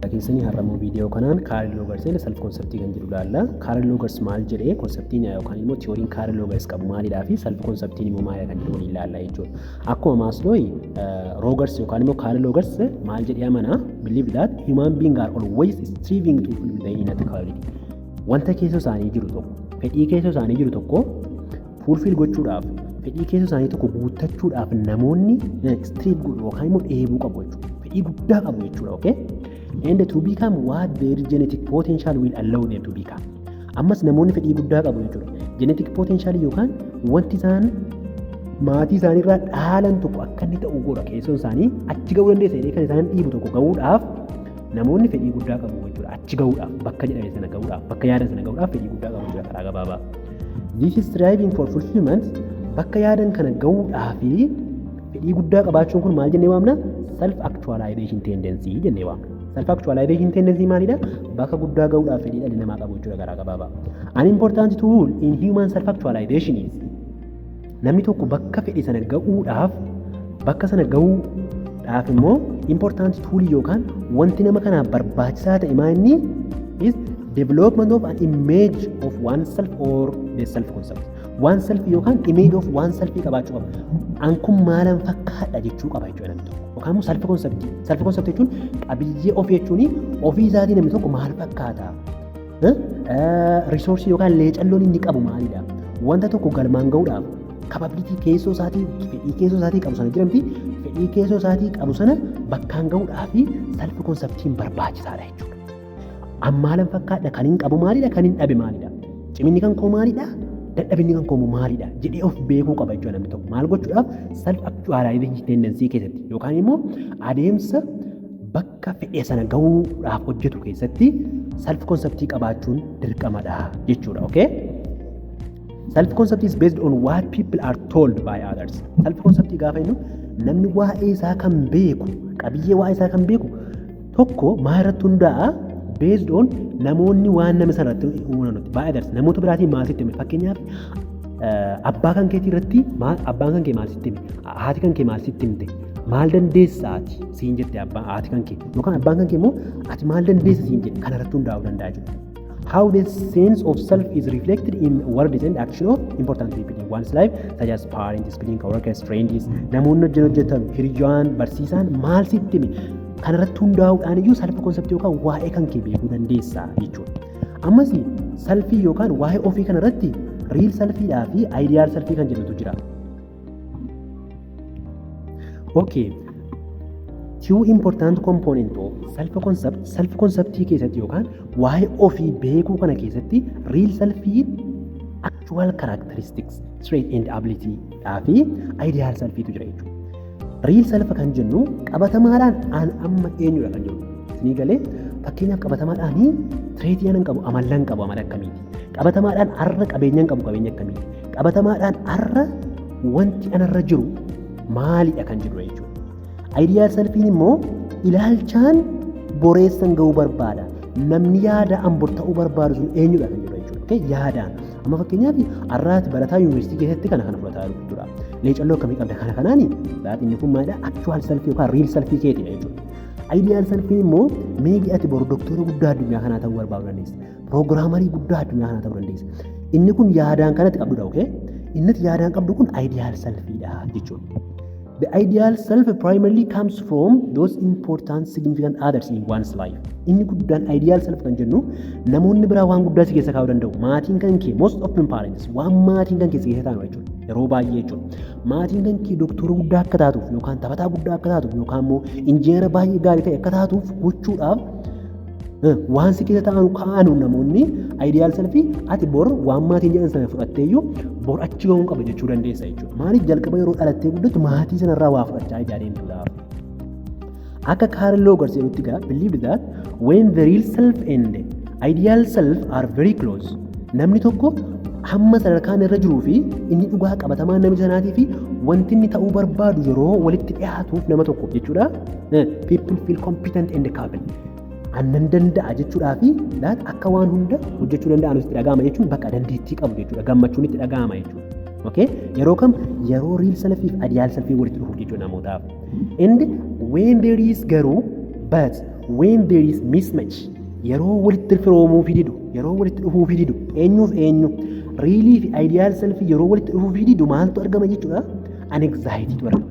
Keessanii har'ammoo viidiyoo kanaan Kaarl Roogers'n self konseptii kan jedhu ilaalla. Kaarl Roogers maal jedhee konseptiin yookaan immoo tiyooriin Kaarl Roogers qabu maalidhaa fi self konseptiin immoo maalidha kan jedhu ilaalla jechuudha. Akkuma Maslow'i Roogers yookaan immoo Kaarl Roogers maal jedhee amana believe that human beings are always striving to fulfill their inner quality. Wanta keessa isaanii jiru tokko, fedhii keessa isaanii jiru tokko fulfill gochuudhaaf, fedhii keessa isaanii tokko guuttachuudhaaf namoonni strive godhu yookaan immoo dheebuu qabu jechuudha. Fedhii guddaa qabu jechuudha, okay? And to become what their genetic potential will allow them to become. Ammas namoonni fedhii guddaa qabu jechuudha. Genetic potential yookaan wanti isaan maatii isaanii irraa dhaalan tokko akka inni ta'u godha. Keessoon isaanii achi ga'uu dandeessa jedhee kan isaan dhiibu tokko ga'uudhaaf namoonni fedhii guddaa qabu jechuudha. Achi ga'uudhaaf, bakka jedhame sana ga'uudhaaf, bakka yaadan sana ga'uudhaaf fedhii guddaa qabu jechuudha karaa gabaabaa. This is striving for fulfillment. Bakka yaadan kana ga'uudhaaf fedhii guddaa qabaachuun kun maal jennee waamna? Self actualization tendency jennee waamna. Self actualization tendency maalidha? Bakka guddaa ga'uudhaaf fedhii dhalli namaa qabu jechuudha karaa gabaabaa. An important tool in human self actualization is namni tokko bakka fedhii sana ga'uudhaaf bakka sana ga'uudhaaf immoo important tool yookaan wanti nama kanaaf barbaachisaa ta'e maal is development of an image of oneself or the self concept. One self yookaan image of one self qabaachuu qaba. An kun maalan fakkaadha jechuu qaba jechuudha namni tokko. Yookaan immoo self concept. Self concept jechuun qabiyyee ofii jechuun ofii isaatii namni tokko maal fakkaata? Resource yookaan leecalloon inni qabu maalidha? Wanta tokko galmaan ga'uudhaaf capability keessoo isaatii fedhii keessoo isaatii qabu sana jedhamti. Fedhii keessoo isaatii qabu sana bakkaan ga'uudhaaf self conceptiin barbaachisaadha jechuudha. An maalan fakkaadha? Kan hin qabu maalidha? Kan hin dhabe maalidha? Ciminni kan koo maalidha? Dadhabinni kan koo maalidha jedhee of beekuu qaba jechuudha namni tokko. Maal gochuudhaaf? Self actualization tendency keessatti yookaan immoo adeemsa bakka fedhee sana ga'uudhaaf hojjetu keessatti self conceptii qabaachuun dirqamadha jechuudha, okay? Self concept is based on what people are told by others. Self concept gaafa jennu namni waa'ee isaa kan beeku, qabiyyee waa'ee isaa kan beeku tokko maal irratti hundaa'a? Based on namoonni waan nama sanarratti uumaman by others. Namoota biraatiin maal sitti hime? Fakkeenyaaf abbaa kan keetii irratti abbaan kan kee maal sitti hime? Haati kan kee maal sitti himte? Maal dandeessaati siin jette haati kan kee yookaan abbaan kan kee immoo ati maal dandeessa siin jette kana irratti hundaa'uu danda'a jechuudha. How the sense of self is reflected in words and action of important people in one's life, such as parents, speaking, workers, friends, namoonni hojjetan, hiriyyaan, barsiisaan maal sitti hime? Kana irratti hundaa'uudhaan iyyuu self concept yookaan waa'ee kan kee beekuu dandeessa jechuudha. Ammas selfii yookaan waa'ee ofii kana irratti real selfiidhaa fi ideal selfii kan jedhutu jira. Okay. Two important component of self conceptii keessatti yookaan waa'ee ofii beekuu kana keessatti real selfii actual characteristics, trait and ability dhaa fi ideal selfiitu jira jechuudha. Real self kan jennu qabatamaadhaan an amma eenyudha kan jennu. Isinii galee fakkeenyaaf qabatamaadhaan tireetii an qabu amalan qabu amala akkamiiti? Qabatamaadhaan har'a qabeenyaan qabu qabeenya akkamiiti? Qabatamaadhaan har'a wanti anarra jiru maalidha kan jedhu jechuudha. Ideal selfiin immoo ilaalchaan boreessan ga'uu barbaada. Namni yaada ambor ta'uu barbaadu sun eenyudha kan jedhu jechuudha. Okay? Yaadaan. Amma fakkeenyaaf har'aati barataa yuunivarsiitii keessatti kana fudhataa jiru jechuudha. Leecalloo akkamii qabda kana kanaani inni kun maalidha? Actual self yookaan real selfii keetiidha jechuudha. Ideal selfiin immoo maybe ati boru doktora guddaa addunyaa kanaa ta'uu barbaadu dandeessa. Piroograamarii guddaa addunyaa kanaa ta'uu dandeessa. Inni kun yaadaan kanatti qabdudha, okay? Inni yaadaan qabdu kun ideal selfiidha jechuudha. The ideal self primarily comes from those important significant others in one's life. Inni guddaan ideal self kan jennu namoonni biraa waan guddaa si keessa kaa'uu danda'u. Maatiin kan kee most often parents waan maatiin kan kee si keessa taa'u jechuudha. Yeroo baay'ee jechuudha. Maatiin kan kee doktora guddaa akka taatuuf yookaan taphataa guddaa akka taatuuf yookaan immoo injineera baay'ee gaarii ta'e akka taatuuf gochuudhaaf waan si keessa taa'an kaa'anu namoonni ideal selfii ati bor waan maatiin jedhan sana fudhatteeyyuu bor achi ga'uun qaba jechuu dandeessa jechuudha. Maaliif jalqaba yeroo dhalattee guddattu maatii sanarraa waa fudhachaa ijaareentuudhaaf. Akka Kaarl Roogers jedhutti gaa believe that when the real self and ideal self are very close, namni tokko hamma sadarkaan irra jiruu fi inni dhugaa qabatamaan namni sanaatii fi wanti inni ta'uu barbaadu yeroo walitti dhiyaatuuf nama tokkoof jechuudha. People feel competent and capable. Annan danda'a jechuudhaa fi akka waan hunda hojjechuu danda'an itti dhaga'ama jechuun bakka dandeettii qabu jechuudha. Gammachuun itti dhaga'ama jechuudha. Okay? Yeroo kam? Yeroo real selfii fi ideal selfii walitti dhufuuf jechuudha namootaaf. And when there is garuu but when there is mismatch yeroo walitti firoomuuf didu yeroo walitti dhufuuf didu eenyuuf eenyu riilii fi ideal self yeroo walitti dhufuuf didu maaltu argama jechuudha anxiety tu argama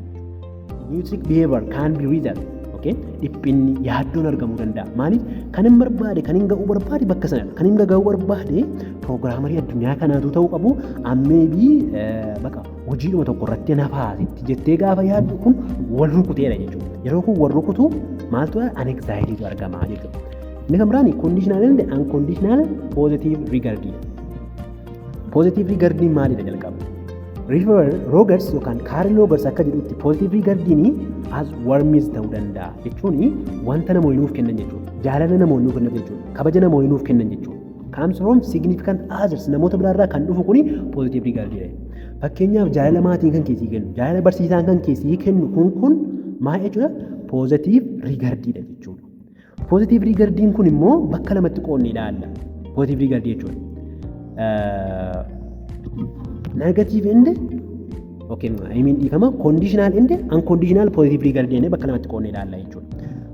neurotic behavior can be reasoned okay dhiphinni yaaddoon argamuu danda'a maaliif kan hin barbaade kan hin ga'uu barbaade bakka sana kan hin ga'uu barbaade piroogiraamarii addunyaa kanaatu ta'uu qabu ammeebii bakka hojiidhuma tokko irratti nafaasitti jettee gaafa yaaddu kun wal rukuteedha jechuudha yeroo kun wal rukutu maaltu anxiety tu argama jechuudha inni kan biraani conditional and unconditional positive regarding positive regarding maalidha jalqaba Rogers yookaan Carl Rogers akka jedhutti positive regarding as warmis ta'uu danda'a jechuun wanta namoonni nuuf kennan jechuudha jaalala namoonni nuuf kennan jechuudha kabaja namoonni nuuf kennan jechuudha comes from significant others namoota biraarraa kan dhufu kuni positive regarding fakkeenyaaf jaalala maatiin kan keessii kennu jaalala barsiisaan kan keessii kennu kun maal jechuudha positive regarding jechuudha positive regarding kun immoo bakka lamatti qoodnee ilaalla positive regarding jechuudha negative and okay I mean ifama conditional and unconditional positive regarding bakka lamatti qoodnee ilaalla jechuudha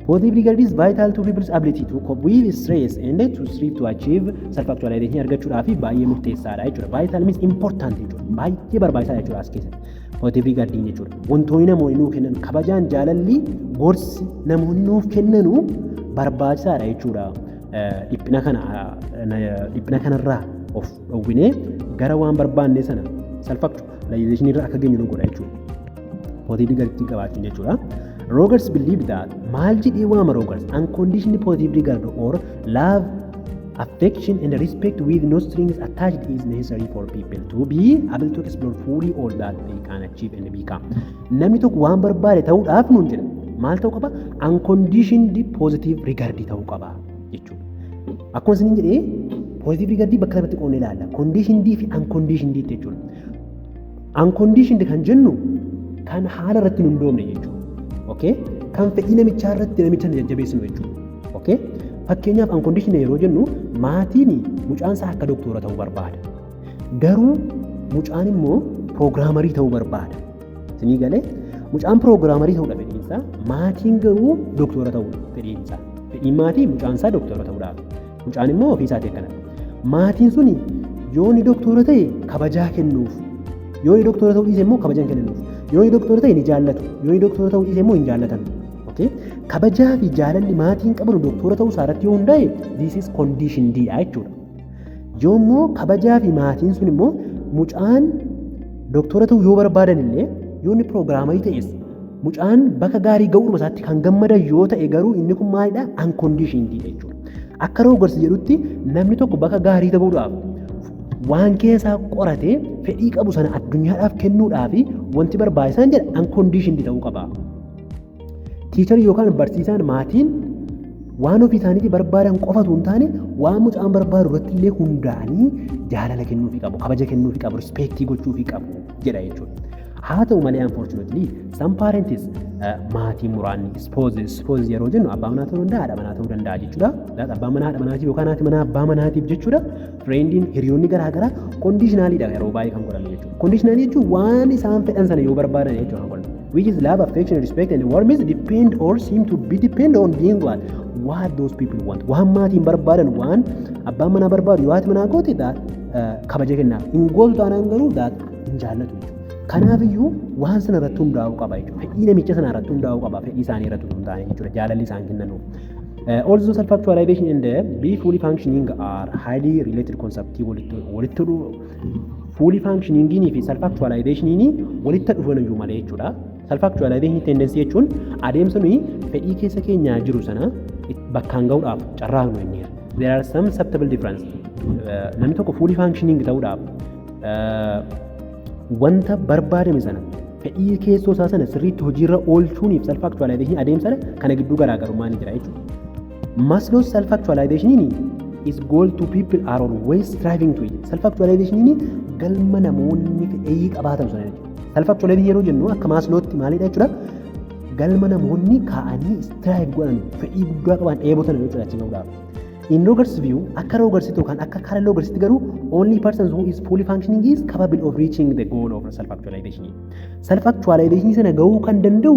positive regarding is vital to people's ability to cope with stress and to strive to achieve self actualization argachuudhaaf baay'ee murteessaadha jechuudha vital means important jechuudha baay'ee barbaachisaadha jechuudha as keessatti positive regarding jechuudha wantoonni namoonni nuuf kennan kabajaan jaalalli gorsi namoonni nuuf kennanu barbaachisaadha jechuudha dhiphina kanarraa of dhowwinee gara waan barbaanne sana self actualization irra akka geenyu nu godha jechuudha positive regarding qabaachuun jechuudha Rogers believe that maal jedhee waama Rogers unconditional positive regard or love affection and respect with no strings attached is necessary for people to be able to explore fully all that they can achieve and become namni tokko waan barbaade ta'uudhaaf nuun jedha maal ta'uu qaba unconditionally positive regard ta'uu qaba jechuudha akkuma isin jedhee positive regard bakka lamatti qoodnee ilaalla conditioned fi unconditioned jechuudha unconditioned kan jennu kan haala irratti nu hundoomne jechuudha okay kan fedhii namichaa irratti namicha jajjabeessinu jechuudha okay fakkeenyaaf unconditional yeroo jennu maatiin mucaan isaa akka doktora ta'uu barbaada garuu mucaan immoo piroogiraamarii ta'uu barbaada isinii galee mucaan piroogiraamarii ta'uudha fedhiinsaa maatiin garuu doktora ta'uu fedhiinsaa fedhiin maatii mucaan isaa doktora ta'uudhaaf mucaan immoo ofii isaatii akkana maatiin suni yoo ni doktora ta'e kabajaa kennuuf yoo ni doktora ta'uu dhiise immoo kabajaa kennuuf yoo ni doktora ta'e ni jaallatu yoo ni doktora ta'uu dhiise immoo hin jaallatan okay kabajaa fi jaalalli maatiin qaban doktora ta'uu isaarratti yoo hundaa'e this is conditioned jechuudha yoo immoo kabajaa fi maatiin sun immoo mucaan doktora ta'uu yoo barbaadan illee yoo inni piroogiraamarii ta'es mucaan bakka gaarii ga'uudhuma isaatti kan gammadan yoo ta'e garuu inni kun maalidha unconditioned jechuudha akka Rogers jedhutti namni tokko bakka gaarii ta'uudhaaf waan keessaa qoratee fedhii qabu sana addunyaadhaaf kennuudhaaf wanti barbaachisaan jedha unconditioned ta'uu qaba. Tiicharii yookaan barsiisaan maatiin waan ofii isaaniitii barbaadan qofatu hin taane waan mucaan barbaadu irratti illee hundaa'anii jaalala kennuufii qabu, kabaja kennuufii qabu, rispeektii gochuufii qabu jedha jechuudha. Haa ta'u malee unfortunately some parents maatii muraasni spouses yeroo jennu abbaa manaa ta'uu danda'a, haadha manaa ta'uu danda'a jechuudha. Abbaa manaa haadha manaatiif yookaan haati manaa abbaa manaatiif jechuudha. Friendiin hiriyoonni garaa garaa conditionalidha yeroo baay'ee kan godhamu jechuudha. Conditional jechuun waan isaan fedhan sana yoo barbaadan jechuudha. Which is love, affection, respect and warmth depend or seem to be depend on being what those people want. Waan maatiin barbaadan waan abbaan manaa barbaadu yoo haati manaa goote kabaja kennaaf. Hin gootu taanaan garuu hin jaallatu jechuudha. Kanaafiyyuu waan sana irratti hundaa'uu qaba jechuudha. Fedhii namicha sana irratti hundaa'uu qaba. Fedhii isaanii irratti hundaa'anii jechuudha. Jaalalli isaan kennanuuf. Also self-actualization and be fully functioning are highly related concepts walitti fully functioning fi self-actualization walitti dhufan iyyuu malee jechuudha. Self-actualization tendency jechuun adeemsa nuyi fedhii keessa keenyaa jiru sana bakkaan ga'uudhaaf carraa nu kenneera. There are some subtle difference. Namni tokko fully functioning ta'uudhaaf wanta barbaadame sana fedhii keessoo isaa sana sirriitti hojiirra oolchuuniif self-actualization adeemsa kana gidduu garaagarummaa ni jira jechuudha. Maslow's self-actualization is goal to people are always striving to it. Self-actualization galma namoonni fedhii qabaatan sana jechuudha. Self-actualization yeroo jennu akka Maslow'tti maalidha jechuudha. Galma namoonni kaa'anii strive godhan fedhii guddaa qaban dheebotan jechuudha achi ga'uudhaaf. In Rogers' view, akka Rogers'itti yookaan akka Carl Rogers'itti garuu only person who is fully functioning is capable of reaching the goal of self-actualization. Self-actualization sana ga'uu kan danda'u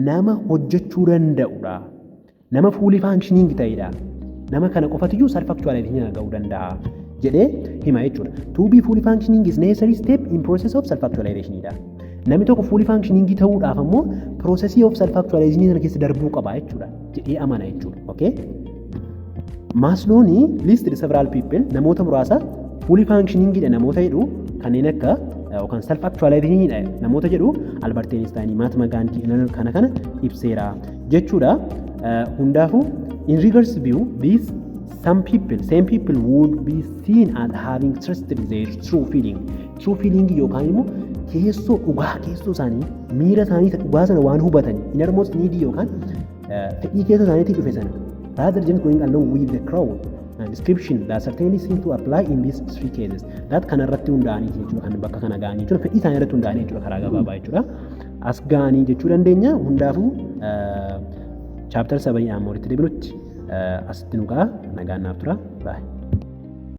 nama hojjechuu danda'udha. nama fully functioning ta'edha. Nama kana qofatiyyuu self actualization ga'uu danda'a jedhee hima jechuudha. To be fully functioning is necessary step in process of self actualization dha. Namni tokko fully functioning ta'uudhaaf ammoo processii of self actualization sana keessa darbuu qaba jechuudha jedhee amana jechuudha. Okay? Maslow listed several people namoota muraasa fully functioning dha namoota jedhu kanneen akka yookaan self actualization dha namoota jedhu Albert Einstein, Mahatma Gandhi kana ibseera jechuudha. Hundaafuu in regards view these same people would be seen as having trusted their true feeling yookaan immoo keessoo isaanii miira isaanii dhugaa sana waan hubatanii innermost need yookaan fedhii keessa isaaniitti dhufe sana rather than going along with the crowd description that certainly seem to apply in these three cases that kana irratti hundaa'anii jechuudha kan bakka kana ga'anii jechuudha fedhii isaanii irratti hundaa'anii jechuudha karaa gabaabaa jechuudha as ga'anii jechuu dandeenya hundaafuu chapter 7 walitti deebinutti asitti nu ga'a nagaan naaf tura baay'ee